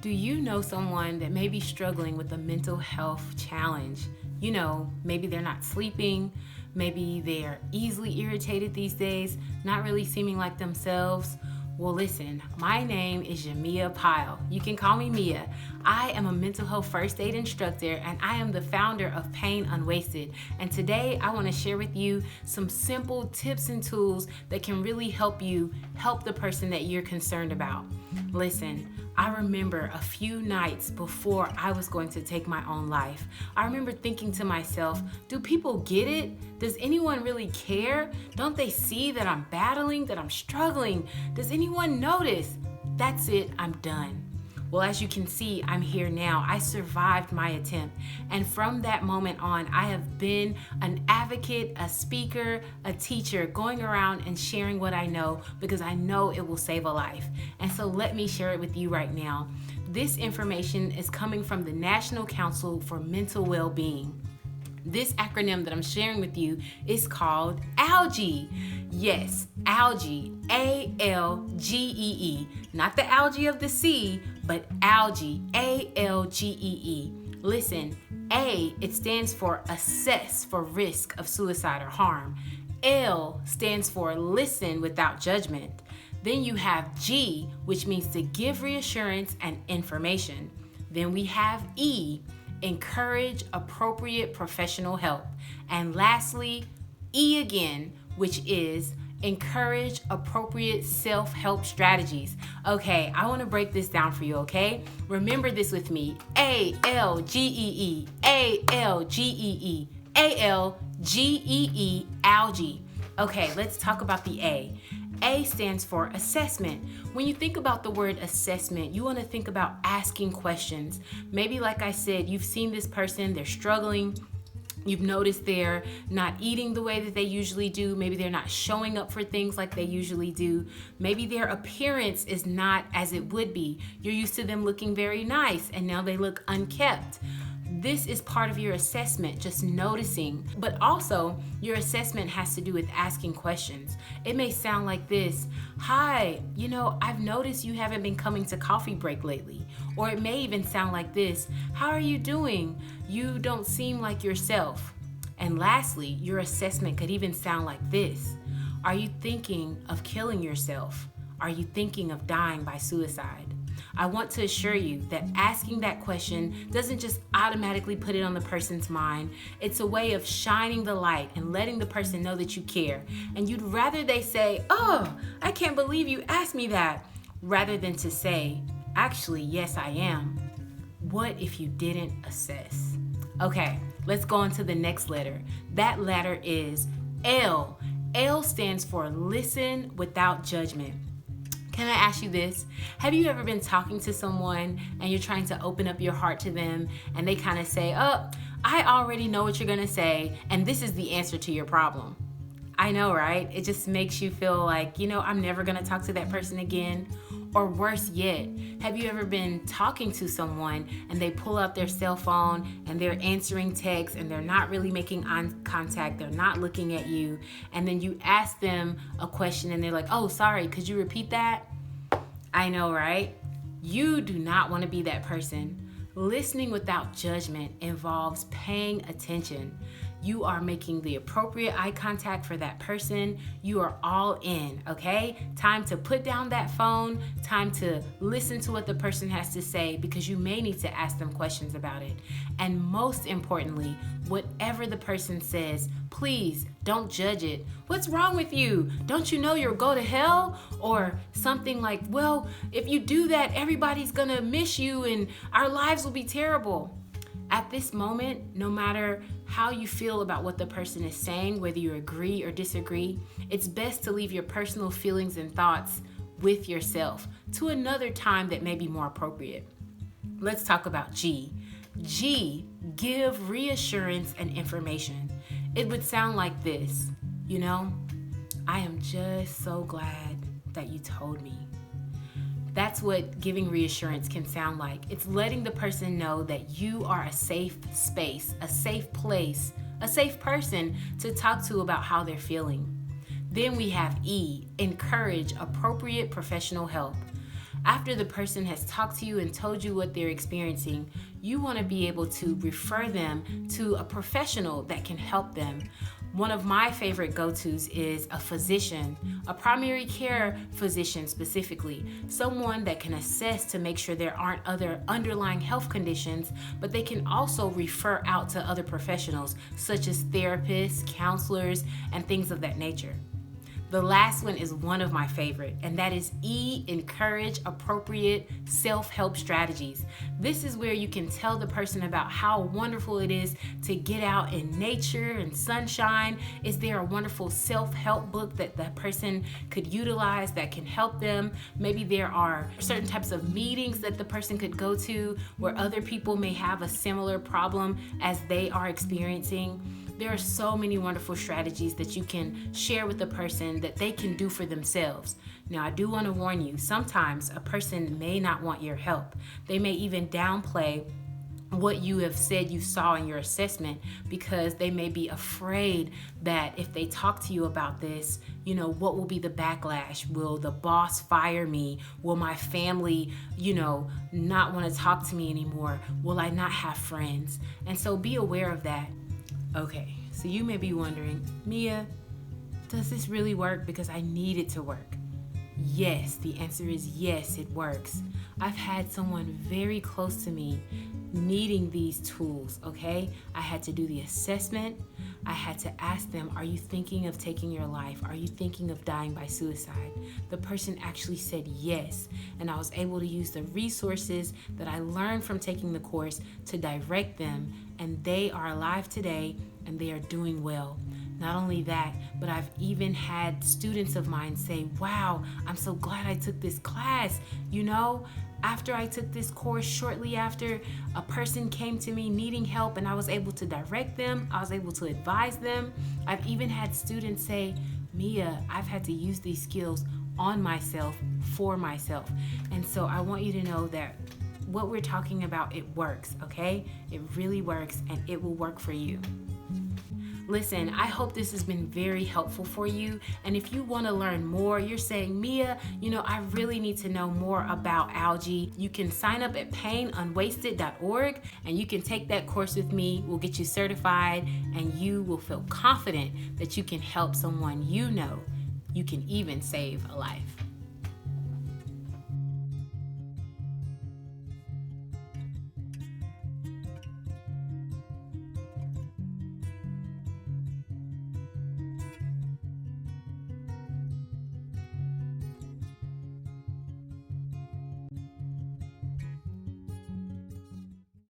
Do you know someone that may be struggling with a mental health challenge? Maybe they're not sleeping, maybe they're easily irritated these days, not really seeming like themselves. Well, listen, my name is Jamia Pyle. You can call me Mia. I am a mental health first aid instructor and I am the founder of Pain Unwasted. And today I want to share with you some simple tips and tools that can really help you help the person that you're concerned about. Listen, I remember a few nights before I was going to take my own life. I remember thinking to myself, do people get it? Does anyone really care? Don't they see that I'm battling, that I'm struggling? Does anyone notice? That's it, I'm done. Well, as you can see, I'm here now. I survived my attempt. And from that moment on, I have been an advocate, a speaker, a teacher, going around and sharing what I know because I know it will save a life. And so let me share it with you right now. This information is coming from the National Council for Mental Well-Being. This acronym that I'm sharing with you is called A.L.G.E.E. Yes, A.L.G.E.E. A.L.G.E.E. Not the algae of the sea, but A.L.G.E.E. A.L.G.E.E. Listen, A, it stands for assess for risk of suicide or harm. L stands for listen without judgment. Then you have G, which means to give reassurance and information. Then we have E, encourage appropriate professional help. And lastly, E again, which is encourage appropriate self-help strategies. Okay, I want to break this down for you, okay? Remember this with me. A-L-G-E-E, A-L-G-E-E, A-L-G-E-E, A.L.G.E.E. Okay, let's talk about the A. A stands for assessment. When you think about the word assessment, you want to think about asking questions. Maybe like I said, you've seen this person, they're struggling. You've noticed they're not eating the way that they usually do. Maybe they're not showing up for things like they usually do. Maybe their appearance is not as it would be. You're used to them looking very nice and now they look unkempt. This is part of your assessment, just noticing. But also, your assessment has to do with asking questions. It may sound like this: hi, I've noticed you haven't been coming to coffee break lately. Or it may even sound like this: how are you doing? You don't seem like yourself. And lastly, your assessment could even sound like this: are you thinking of killing yourself? Are you thinking of dying by suicide? I want to assure you that asking that question doesn't just automatically put it on the person's mind. It's a way of shining the light and letting the person know that you care. And you'd rather they say, oh, I can't believe you asked me that, rather than to say, actually, yes, I am. What if you didn't assess? Okay, let's go on to the next letter. That letter is L. L stands for listen without judgment. Can I ask you this? Have you ever been talking to someone and you're trying to open up your heart to them and they kind of say, oh, I already know what you're going to say and this is the answer to your problem? I know, right? It just makes you feel like, I'm never going to talk to that person again. Or worse yet, have you ever been talking to someone and they pull out their cell phone and they're answering texts and they're not really making eye contact, they're not looking at you, and then you ask them a question and they're like, oh, sorry, could you repeat that? I know, right? You do not want to be that person. Listening without judgment involves paying attention. You are making the appropriate eye contact for that person. You are all in, okay? Time to put down that phone, time to listen to what the person has to say because you may need to ask them questions about it. And most importantly, whatever the person says, please don't judge it. What's wrong with you? Don't you know you'll go to hell? Or something like, well, if you do that, everybody's gonna miss you and our lives will be terrible. At this moment, no matter how you feel about what the person is saying, whether you agree or disagree, it's best to leave your personal feelings and thoughts with yourself to another time that may be more appropriate. Let's talk about G. G, give reassurance and information. It would sound like this: I am just so glad that you told me. That's what giving reassurance can sound like. It's letting the person know that you are a safe space, a safe place, a safe person to talk to about how they're feeling. Then we have E, encourage appropriate professional help. After the person has talked to you and told you what they're experiencing, you want to be able to refer them to a professional that can help them. One of my favorite go-tos is a physician, a primary care physician specifically, someone that can assess to make sure there aren't other underlying health conditions, but they can also refer out to other professionals such as therapists, counselors, and things of that nature. The last one is one of my favorite, and that is E, encourage appropriate self-help strategies. This is where you can tell the person about how wonderful it is to get out in nature and sunshine. Is there a wonderful self-help book that the person could utilize that can help them? Maybe there are certain types of meetings that the person could go to where other people may have a similar problem as they are experiencing. There are so many wonderful strategies that you can share with the person that they can do for themselves. Now, I do want to warn you, sometimes a person may not want your help. They may even downplay what you have said you saw in your assessment because they may be afraid that if they talk to you about this, what will be the backlash? Will the boss fire me? Will my family, not want to talk to me anymore? Will I not have friends? And so be aware of that. Okay, so you may be wondering, Mia, does this really work? Because I need it to work. Yes, the answer is yes, it works. I've had someone very close to me needing these tools, okay? I had to do the assessment. I had to ask them, are you thinking of taking your life? Are you thinking of dying by suicide? The person actually said yes, and I was able to use the resources that I learned from taking the course to direct them, and they are alive today, and they are doing well. Not only that, but I've even had students of mine say, wow, I'm so glad I took this class. After I took this course, shortly after, a person came to me needing help and I was able to direct them. I was able to advise them. I've even had students say, Mia, I've had to use these skills on myself, for myself. And so I want you to know that what we're talking about, it works, okay? It really works, and it will work for you. Listen, I hope this has been very helpful for you. And if you want to learn more, you're saying, Mia, I really need to know more about A.L.G.E.E. You can sign up at painunwasted.org and you can take that course with me. We'll get you certified and you will feel confident that you can help someone you can even save a life.